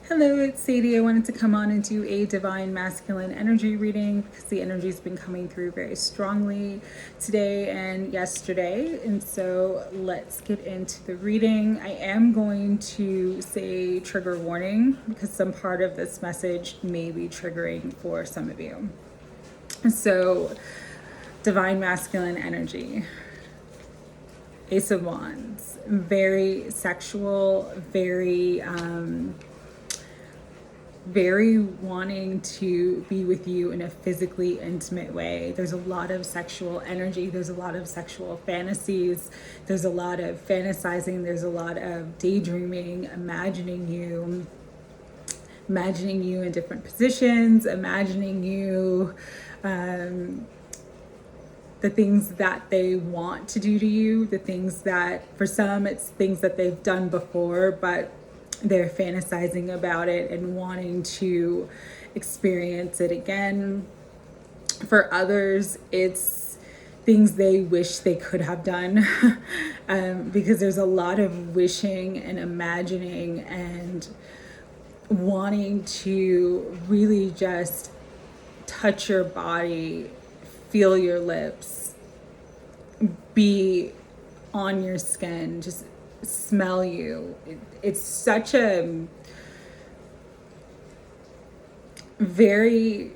Hello, it's Sadie. I wanted to come on and do a divine masculine energy reading because the energy's been coming through very strongly today and yesterday. And so let's get into the reading. I am going to say trigger warning because some part of this message may be triggering for some of you. So, divine masculine energy. Ace of Wands. Very sexual, very wanting to be with you in a physically intimate way. There's a lot of sexual energy. There's a lot of sexual fantasies. There's a lot of fantasizing. There's a lot of daydreaming, imagining you in different positions, imagining you, the things that they want to do to you, the things that, for some, it's things that they've done before, but they're fantasizing about it and wanting to experience it again. For others, it's things they wish they could have done because there's a lot of wishing and imagining and wanting to really just touch your body, feel your lips, be on your skin, just smell you. It's such a very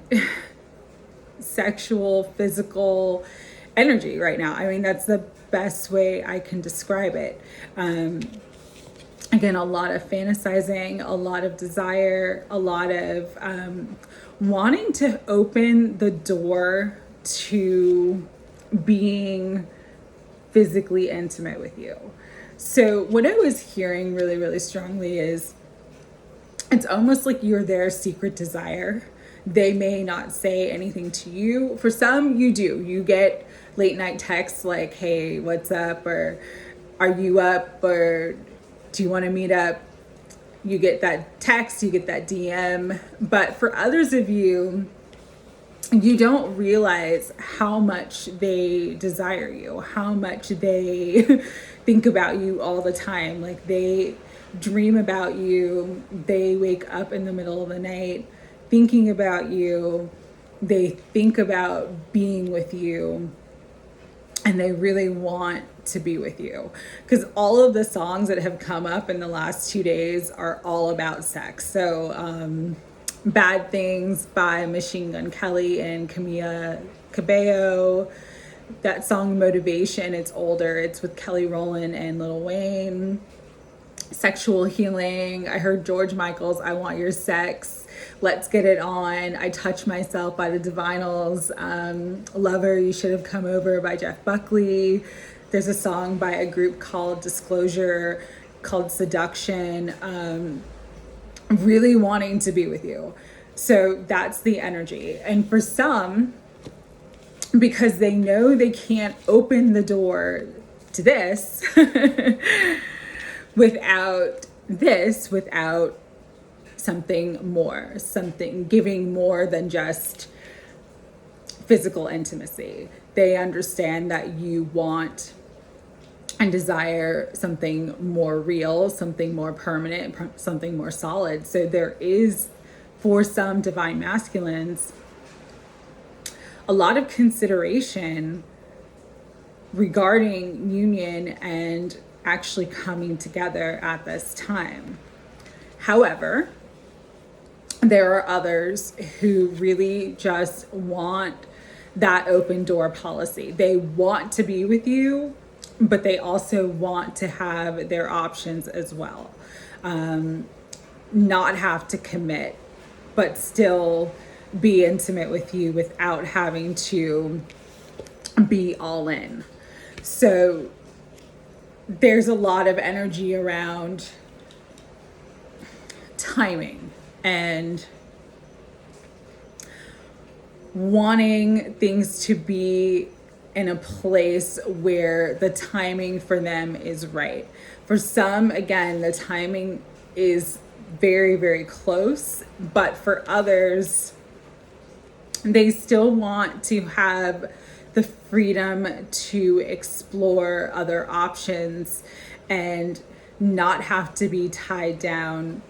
sexual, physical energy right now. I mean, that's the best way I can describe it. Again, a lot of fantasizing, a lot of desire, a lot of wanting to open the door to being physically intimate with you. So what I was hearing really, really strongly is it's almost like you're their secret desire. They may not say anything to you. For some, you do. You get late night texts like, hey, what's up? Or are you up? Or do you want to meet up? You get that text, you get that DM. But for others of you, you don't realize how much they desire you, how much they think about you all the time. Like, they dream about you. They wake up in the middle of the night thinking about you. They think about being with you, and they really want to be with you, because all of the songs that have come up in the last 2 days are all about sex. So Bad Things by Machine Gun Kelly and Camila Cabello. That song Motivation, it's older. It's with Kelly Rowland and Lil Wayne. Sexual Healing. I heard George Michael's I Want Your Sex. Let's Get It On. I Touch Myself by the Divinals. Lover, You Should Have Come Over by Jeff Buckley. There's a song by a group called Disclosure called Seduction. Really wanting to be with you. So that's the energy. And for some, because they know they can't open the door to this without something more, something giving more than just physical intimacy. They understand that you want and desire something more real, something more permanent, something more solid. So there is, for some divine masculines, a lot of consideration regarding union and actually coming together at this time. However, there are others who really just want that open door policy. They want to be with you, but they also want to have their options as well. Not have to commit, but still be intimate with you without having to be all in. So there's a lot of energy around timing and wanting things to be in a place where the timing for them is right. For some, again, the timing is very, very close, but for others, they still want to have the freedom to explore other options and not have to be tied down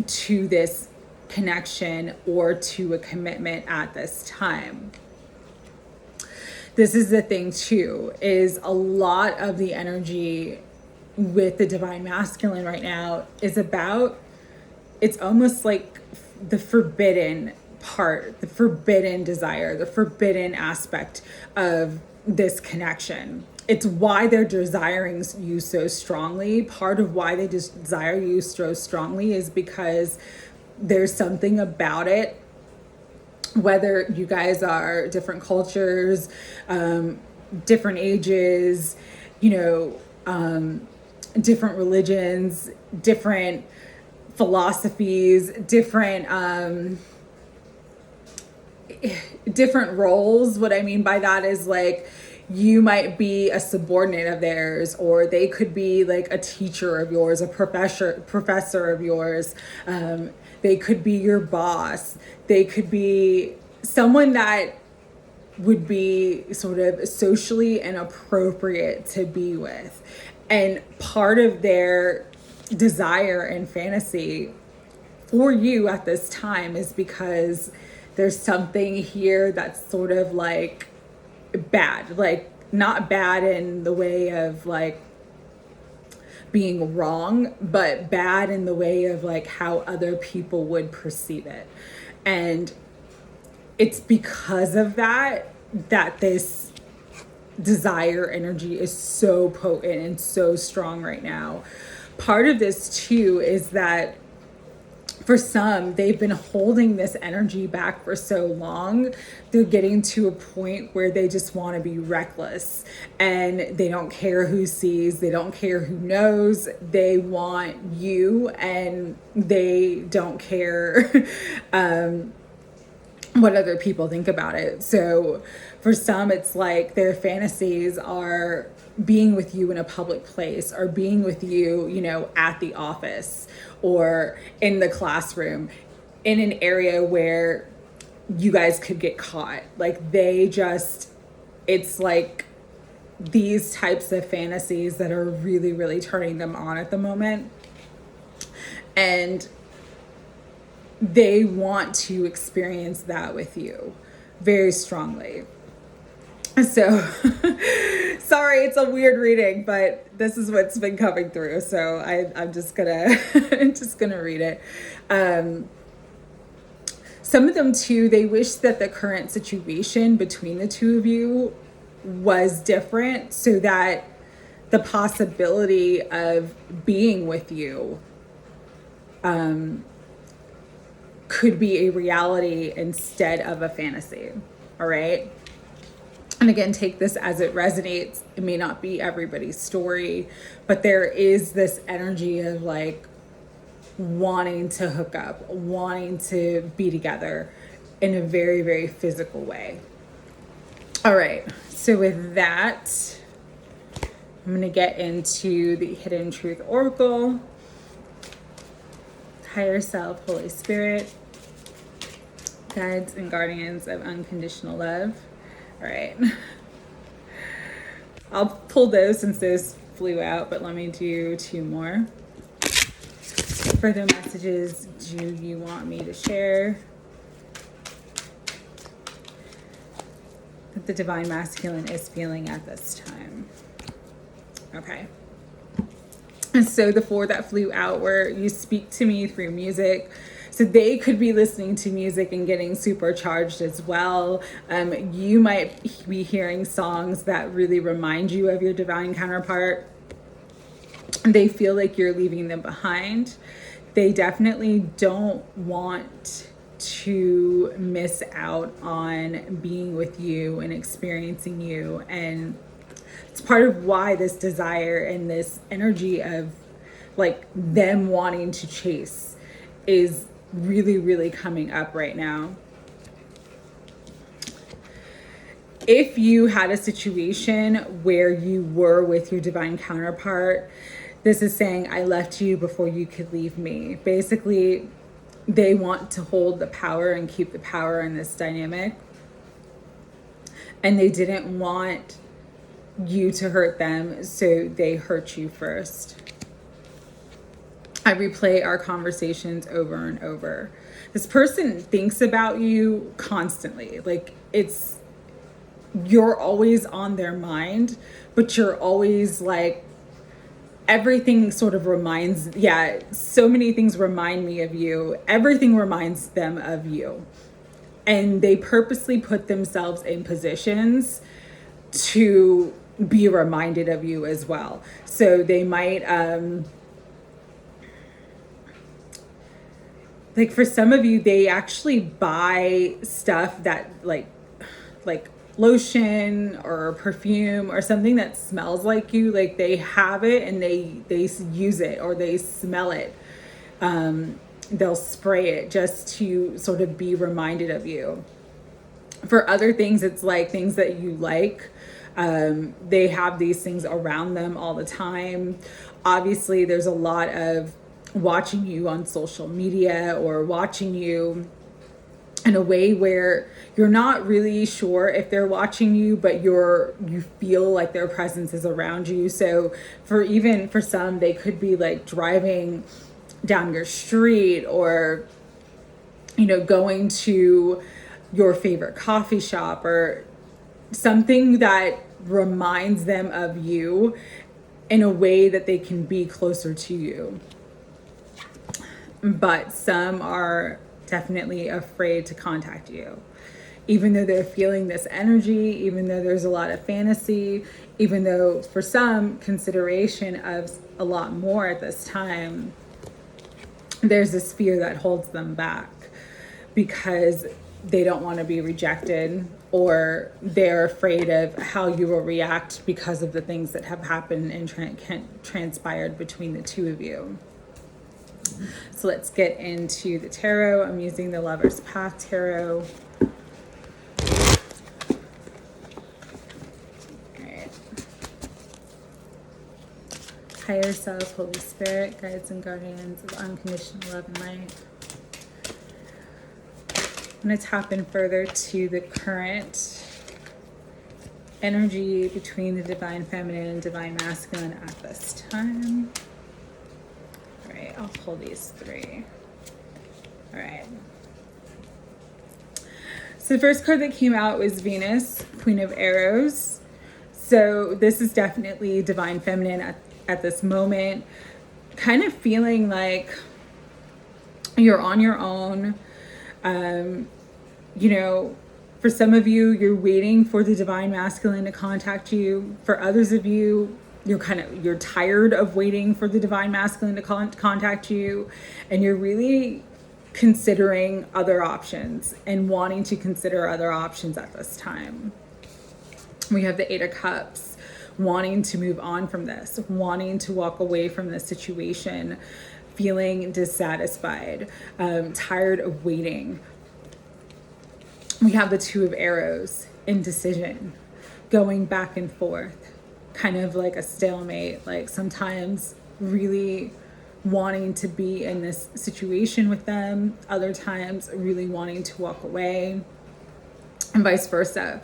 to this connection or to a commitment at this time. This is the thing too, is a lot of the energy with the divine masculine right now is about, it's almost like the forbidden part, the forbidden desire, the forbidden aspect of this connection. It's why they're desiring you so strongly. Part of why they desire you so strongly is because there's something about it, whether you guys are different cultures, different ages, different religions, different philosophies, different roles. What I mean by that is like, you might be a subordinate of theirs, or they could be like a teacher of yours, a professor of yours. They could be your boss. They could be someone that would be sort of socially inappropriate to be with. And part of their desire and fantasy for you at this time is because there's something here that's sort of like bad, like not bad in the way of like being wrong, but bad in the way of like how other people would perceive it. And it's because of that this desire energy is so potent and so strong right now. Part of this too is that for some, they've been holding this energy back for so long. They're getting to a point where they just want to be reckless, and they don't care who sees, they don't care who knows. They want you, and they don't care what other people think about it. So for some, it's like their fantasies are being with you in a public place, or being with you, at the office or in the classroom, in an area where you guys could get caught. Like it's like these types of fantasies that are really, really turning them on at the moment. And they want to experience that with you very strongly. So sorry, it's a weird reading, but this is what's been coming through. So I'm just gonna read it. Some of them too, they wish that the current situation between the two of you was different, so that the possibility of being with you could be a reality instead of a fantasy. All right. And again, take this as it resonates. It may not be everybody's story, but there is this energy of like wanting to hook up, wanting to be together in a very, very physical way. All right. So with that, I'm going to get into the Hidden Truth Oracle. Higher Self, Holy Spirit, guides and guardians of unconditional love. All right. I'll pull those since those flew out, but let me do two more. Further messages do you want me to share that the divine masculine is feeling at this time? Okay. And so the four that flew out were, you speak to me through music. So they could be listening to music and getting supercharged as well. You might be hearing songs that really remind you of your divine counterpart. They feel like you're leaving them behind. They definitely don't want to miss out on being with you and experiencing you. And it's part of why this desire and this energy of like them wanting to chase is really, really coming up right now. If you had a situation where you were with your divine counterpart, this is saying, I left you before you could leave me. Basically, they want to hold the power and keep the power in this dynamic. And they didn't want you to hurt them, so they hurt you first. I replay our conversations over and over. This person thinks about you constantly. Like, you're always on their mind, but you're always like, everything sort of reminds, so many things remind me of you. Everything reminds them of you. And they purposely put themselves in positions to be reminded of you as well. So they might, like for some of you, they actually buy stuff that like lotion or perfume or something that smells like you. Like they have it and they use it or they smell it. They'll spray it just to sort of be reminded of you. For other things, it's like things that you like. They have these things around them all the time. Obviously, there's a lot of watching you on social media or watching you in a way where you're not really sure if they're watching you, but you feel like their presence is around you. So for some, they could be like driving down your street or, going to your favorite coffee shop or something that reminds them of you in a way that they can be closer to you. But some are definitely afraid to contact you, even though they're feeling this energy, even though there's a lot of fantasy, even though for some consideration of a lot more at this time, there's this fear that holds them back because they don't want to be rejected, or they're afraid of how you will react because of the things that have happened and transpired between the two of you. So let's get into the tarot. I'm using the Lover's Path Tarot. All right. Higher self, Holy Spirit, guides and guardians of unconditional love and light. I'm going to tap in further to the current energy between the Divine Feminine and Divine Masculine at this time. All right, I'll pull these three. All right. So the first card that came out was Venus, Queen of Arrows. So this is definitely Divine Feminine at this moment. Kind of feeling like you're on your own. For some of you, you're waiting for the Divine Masculine to contact you. For others of you, you're tired of waiting for the Divine Masculine to contact you, and you're really considering other options and wanting to consider other options at this time. We have the Eight of Cups, wanting to move on from this, wanting to walk away from this situation, feeling dissatisfied, tired of waiting. We have the Two of Arrows, indecision, going back and forth, kind of like a stalemate, like sometimes really wanting to be in this situation with them, other times really wanting to walk away, and vice versa.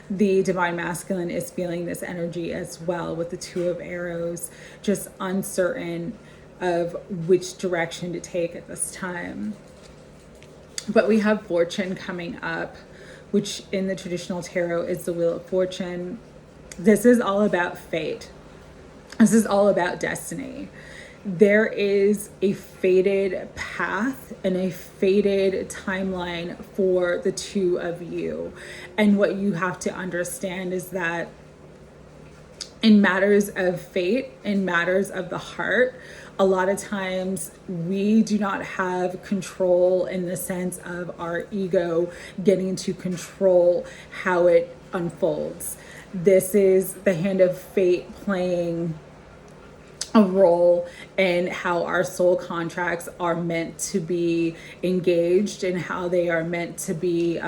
The Divine Masculine is feeling this energy as well with the Two of Arrows, just uncertain of which direction to take at this time. But we have Fortune coming up, which in the traditional tarot is the Wheel of Fortune. This is all about fate. This is all about destiny. There is a fated path and a fated timeline for the two of you. And what you have to understand is that in matters of fate, in matters of the heart, a lot of times we do not have control in the sense of our ego getting to control how it unfolds. This is the hand of fate playing a role in how our soul contracts are meant to be engaged and how they are meant to be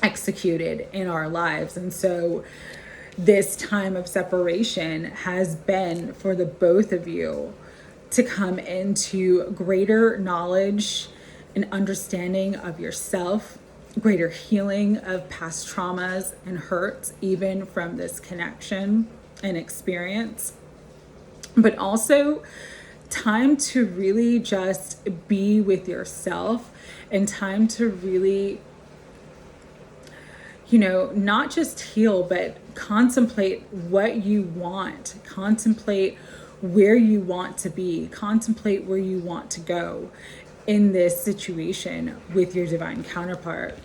executed in our lives. And so this time of separation has been for the both of you to come into greater knowledge and understanding of yourself, greater healing of past traumas and hurts, even from this connection and experience, but also time to really just be with yourself, and time to really, not just heal, but contemplate what you want, contemplate where you want to be, contemplate where you want to go in this situation with your divine counterpart.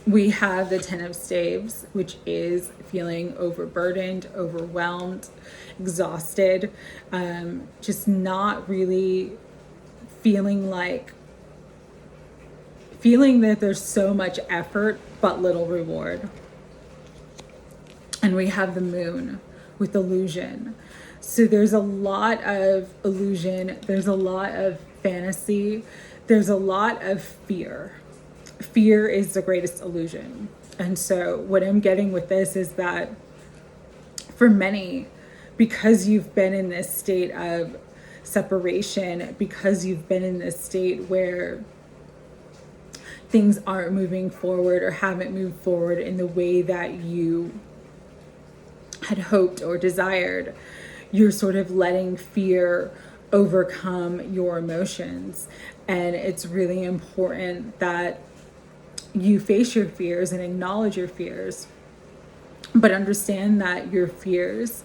We have the Ten of Staves, which is feeling overburdened, overwhelmed, exhausted, just not really feeling that there's so much effort but little reward. And we have the Moon with illusion. So there's a lot of illusion, there's a lot of fantasy, there's a lot of fear. Fear is the greatest illusion. And so what I'm getting with this is that for many, because you've been in this state of separation, because you've been in this state where things aren't moving forward or haven't moved forward in the way that you had hoped or desired, you're sort of letting fear overcome your emotions. And it's really important that you face your fears and acknowledge your fears, but understand that your fears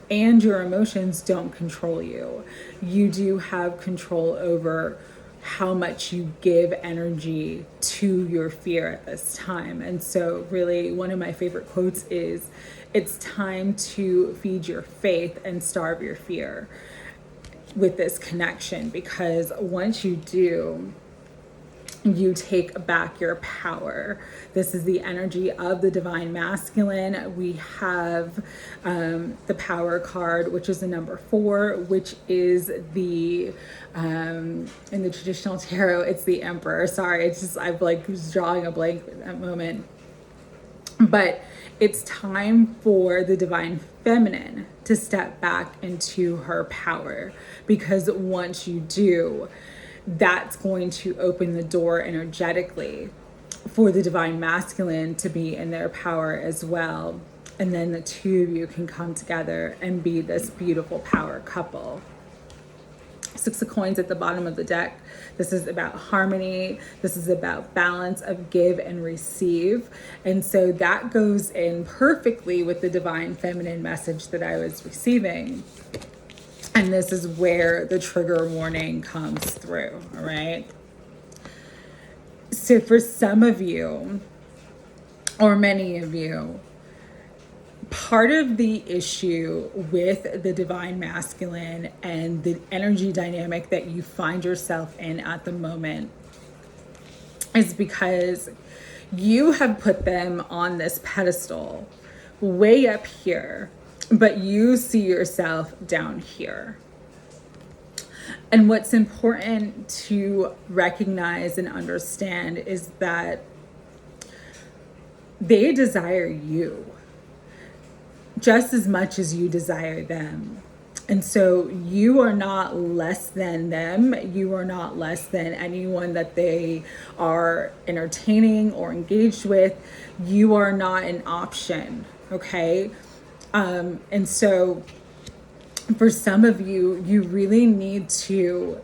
and your emotions don't control you. You do have control over how much you give energy to your fear at this time. And so really one of my favorite quotes is, it's time to feed your faith and starve your fear with this connection, because once you do, you take back your power. This is the energy of the divine masculine. We have the power card, which is the number 4, which is the in the traditional tarot, it's the Emperor. Sorry, it's just I've was drawing a blank at that moment. But it's time for the divine feminine to step back into her power, because once you do, that's going to open the door energetically for the divine masculine to be in their power as well. And then the two of you can come together and be this beautiful power couple. 6 of Coins at the bottom of the deck. This is about harmony. This is about balance of give and receive. And so that goes in perfectly with the divine feminine message that I was receiving. And this is where the trigger warning comes through, all right? So for some of you, or many of you, part of the issue with the divine masculine and the energy dynamic that you find yourself in at the moment is because you have put them on this pedestal way up here, but you see yourself down here. And what's important to recognize and understand is that they desire you just as much as you desire them. And so you are not less than them. You are not less than anyone that they are entertaining or engaged with. You are not an option, okay? And so for some of you, you really need to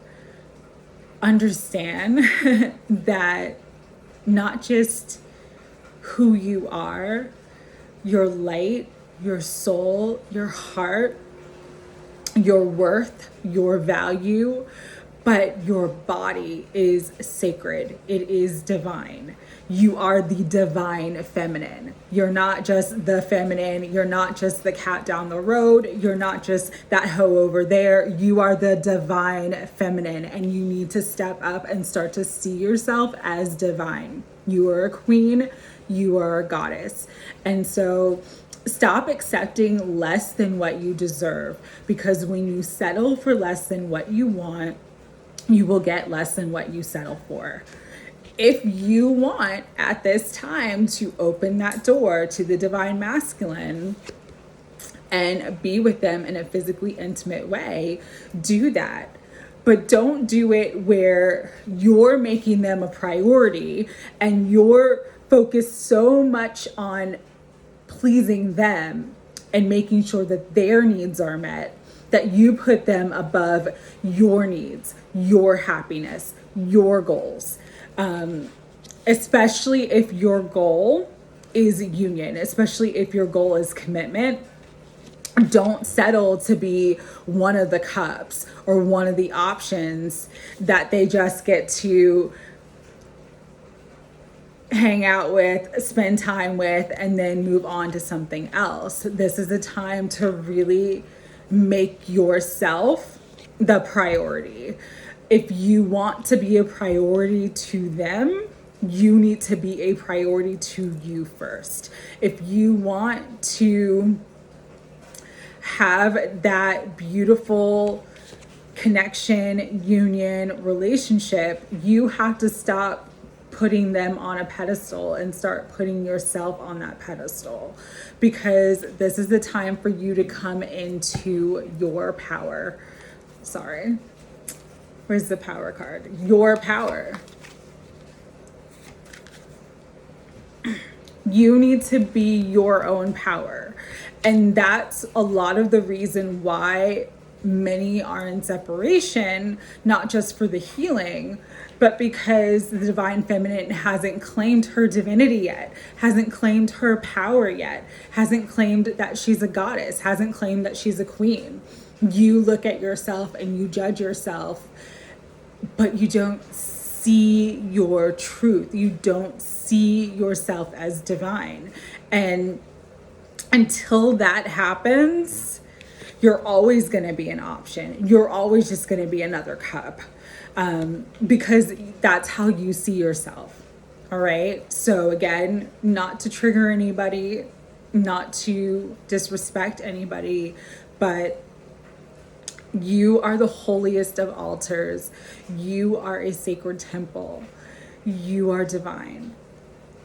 understand that not just who you are, your light, your soul, your heart, your worth, your value, but your body is sacred. It is divine. You are the divine feminine. You're not just the feminine. You're not just the cat down the road. You're not just that hoe over there. You are the divine feminine, and you need to step up and start to see yourself as divine. You are a queen. You are a goddess. And so stop accepting less than what you deserve, because when you settle for less than what you want, you will get less than what you settle for. If you want at this time to open that door to the divine masculine and be with them in a physically intimate way, do that. But don't do it where you're making them a priority and you're focused so much on pleasing them and making sure that their needs are met, that you put them above your needs, your happiness, your goals. Especially if your goal is union, especially if your goal is commitment. Don't settle to be one of the cups or one of the options that they just get to hang out with, spend time with, and then move on to something else. This is a time to really make yourself the priority. If you want to be a priority to them, you need to be a priority to you first. If you want to have that beautiful connection, union, relationship, you have to stop putting them on a pedestal and start putting yourself on that pedestal, because this is the time for you to come into your power. Sorry. Where's the power card? Your power. You need to be your own power. And that's a lot of the reason why many are in separation, not just for the healing, but because the divine feminine hasn't claimed her divinity yet, hasn't claimed her power yet, hasn't claimed that she's a goddess, hasn't claimed that she's a queen. You look at yourself and you judge yourself, but you don't see your truth. You don't see yourself as divine. And until that happens, you're always going to be an option. You're always just going to be another cup, because that's how you see yourself. All right. So again, not to trigger anybody, not to disrespect anybody, but you are the holiest of altars. You are a sacred temple. You are divine.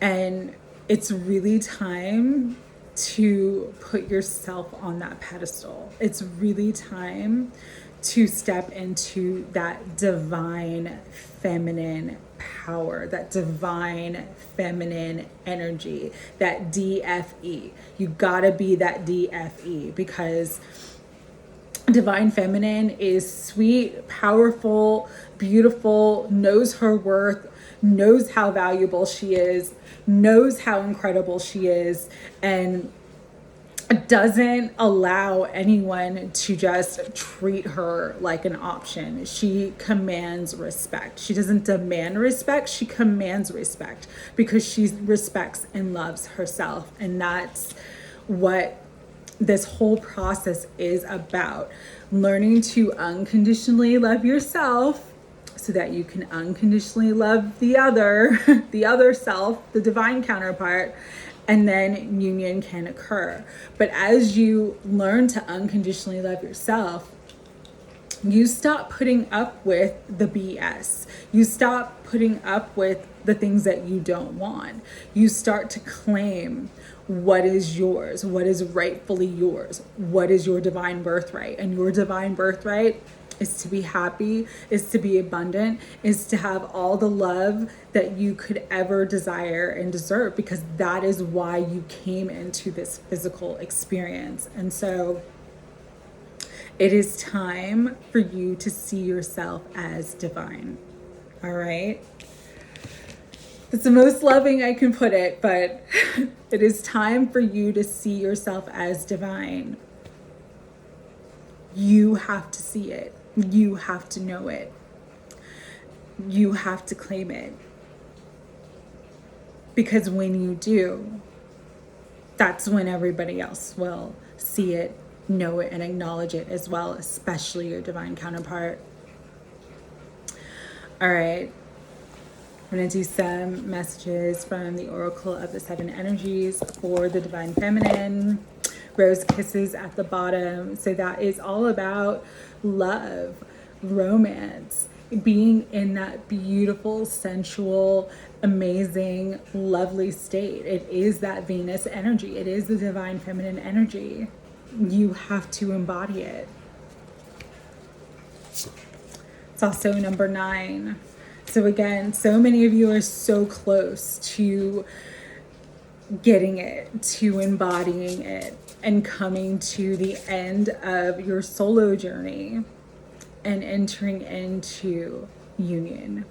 And it's really time to put yourself on that pedestal. It's really time to step into that divine feminine power, that divine feminine energy, that DFE. You gotta be that DFE, because divine feminine is sweet, powerful, beautiful, knows her worth, knows how valuable she is, knows how incredible she is, and doesn't allow anyone to just treat her like an option. She commands respect. She doesn't demand respect, she commands respect, because she respects and loves herself. And that's what this whole process is about. Learning to unconditionally love yourself so that you can unconditionally love the other, the other self, the divine counterpart, and then union can occur. But as you learn to unconditionally love yourself, you stop putting up with the BS. You stop putting up with the things that you don't want. You start to claim what is yours, what is rightfully yours, what is your divine birthright. And your divine birthright is to be happy, is to be abundant, is to have all the love that you could ever desire and deserve, because that is why you came into this physical experience. And so it is time for you to see yourself as divine. All right? It's the most loving I can put it, but it is time for you to see yourself as divine. You have to see it. You have to know it. You have to claim it. Because when you do, that's when everybody else will see it, know it, and acknowledge it as well, especially your divine counterpart. All right. I'm going to do some messages from the Oracle of the Seven Energies for the Divine Feminine. Rose kisses at the bottom. So that is all about love, romance, being in that beautiful, sensual, amazing, lovely state. It is that Venus energy. It is the Divine Feminine energy. You have to embody it. It's also number 9. So again, so many of you are so close to getting it, to embodying it, and coming to the end of your solo journey and entering into union.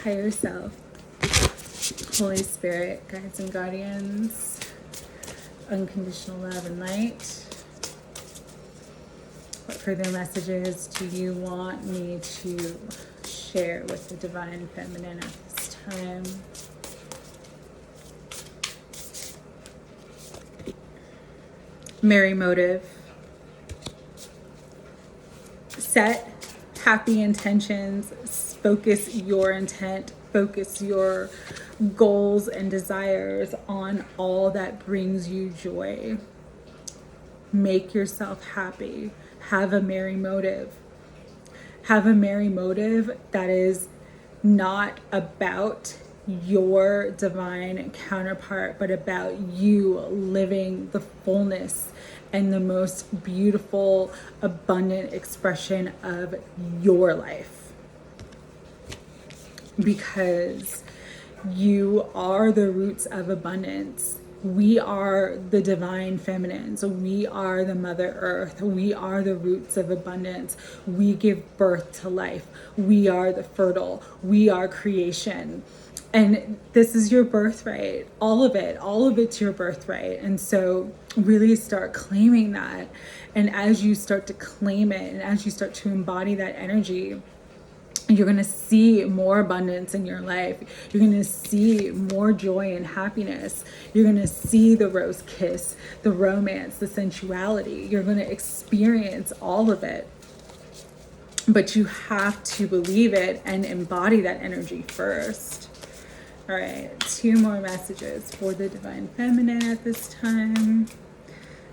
Higher self, Holy Spirit, guides and guardians, unconditional love and light. What further messages do you want me to share with the Divine Feminine at this time? Merry motive. Set happy intentions. Focus your intent. Focus your goals and desires on all that brings you joy. Make yourself happy. Have a merry motive. Have a merry motive that is not about your divine counterpart, but about you living the fullness and the most beautiful, abundant expression of your life. Because you are the roots of abundance. We are the divine feminines. We are the Mother Earth. We are the roots of abundance. We give birth to life. We are the fertile. We are creation. And this is your birthright. All of it's your birthright. And so really start claiming that. And as you start to claim it, and as you start to embody that energy, you're going to see more abundance in your life. You're going to see more joy and happiness. You're going to see the rose kiss, the romance, the sensuality. You're going to experience all of it. But you have to believe it and embody that energy first. All right, 2 more messages for the Divine Feminine at this time.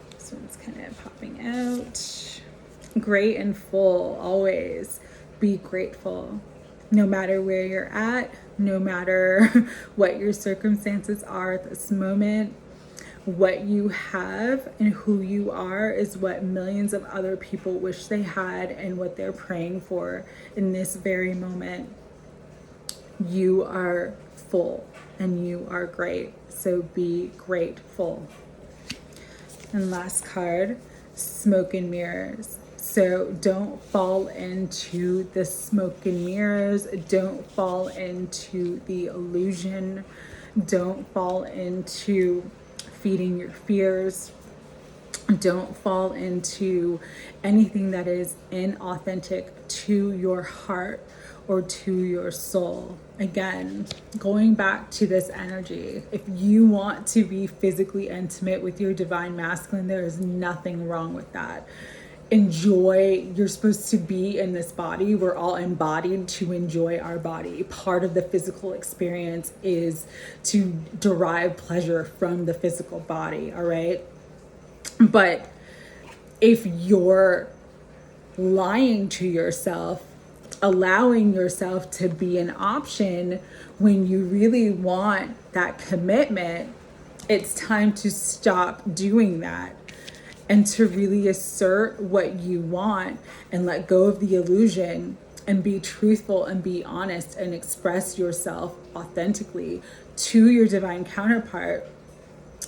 This one's kind of popping out. Great and full, always. Be grateful, no matter where you're at, no matter what your circumstances are at this moment. What you have and who you are is what millions of other people wish they had and what they're praying for in this very moment. You are full and you are great, so be grateful. And last card, smoke and mirrors. So don't fall into the smoke and mirrors. Don't fall into the illusion. Don't fall into feeding your fears. Don't fall into anything that is inauthentic to your heart or to your soul. Again, going back to this energy, if you want to be physically intimate with your divine masculine, there is nothing wrong with that. Enjoy. You're supposed to be in this body. We're all embodied to enjoy our body. Part of the physical experience is to derive pleasure from the physical body, all right? But if you're lying to yourself, allowing yourself to be an option when you really want that commitment, it's time to stop doing that. And to really assert what you want and let go of the illusion and be truthful and be honest and express yourself authentically to your divine counterpart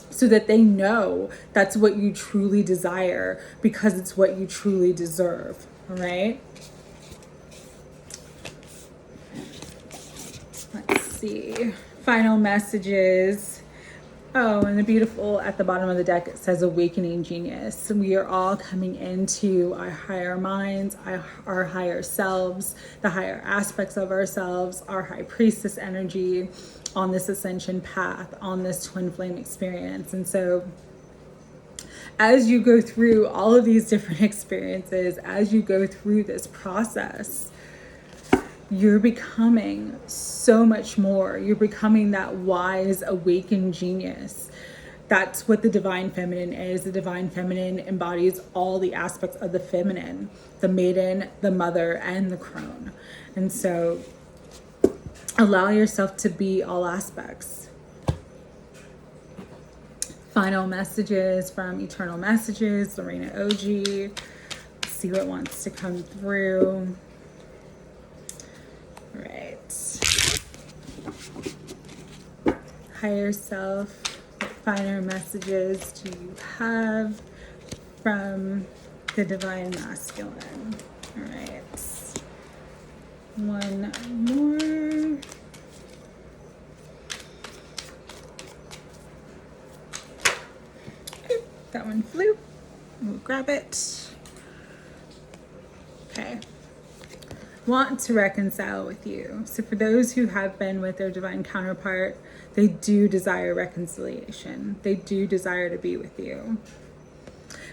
so that they know that's what you truly desire because it's what you truly deserve, all right? Let's see. Final messages. Oh, and the beautiful at the bottom of the deck, it says awakening genius. We are all coming into our higher minds, our higher selves, the higher aspects of ourselves, our high priestess energy on this ascension path, on this twin flame experience. And so as you go through all of these different experiences, as you go through this process, you're becoming so much more. You're becoming that wise, awakened genius. That's what the divine feminine is. The divine feminine embodies all the aspects of the feminine, the maiden, the mother, and the crone. And so allow yourself to be all aspects. Final messages from Eternal Messages, Lorena OG. Let's see what wants to come through. Right. higher self, what finer messages do you have from the Divine Masculine? All right. One more. Okay, that one flew. We'll grab it. Okay. Want to reconcile with you. So for those who have been with their divine counterpart, they do desire reconciliation. They do desire to be with you.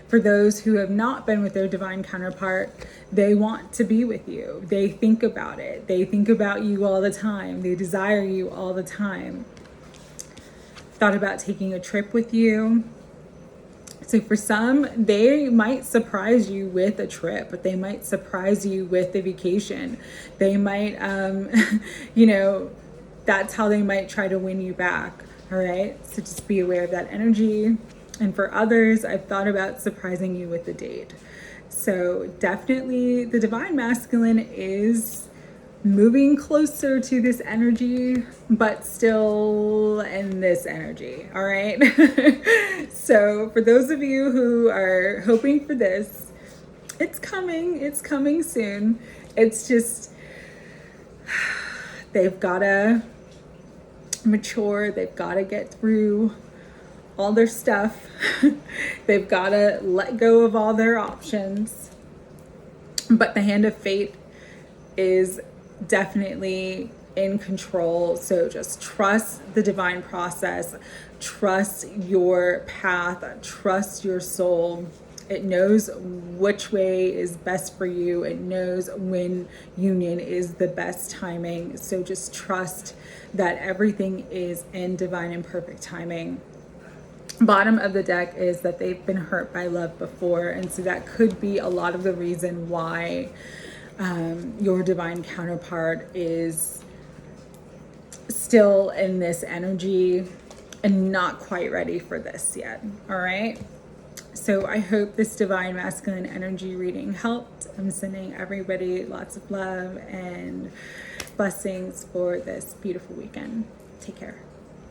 For those who have not been with their divine counterpart, they want to be with you. They think about it. They think about you all the time. They desire you all the time. Thought about taking a trip with you. So for some, they might surprise you with a trip, but they might surprise you with a vacation. They might, you know, that's how they might try to win you back. All right. So just be aware of that energy. And for others, I've thought about surprising you with a date. So definitely the Divine Masculine is moving closer to this energy, but still in this energy. All right. So for those of you who are hoping for this, it's coming. It's coming soon. It's just, they've got to mature. They've got to get through all their stuff. They've got to let go of all their options. But the hand of fate is definitely in control. So just trust the divine process, trust your path, trust your soul. It knows which way is best for you. It knows when union is the best timing. So just trust that everything is in divine and perfect timing. Bottom of the deck is that they've been hurt by love before, and so that could be a lot of the reason why your divine counterpart is still in this energy and not quite ready for this yet. All right. So I hope this divine masculine energy reading helped. I'm sending everybody lots of love and blessings for this beautiful weekend. Take care.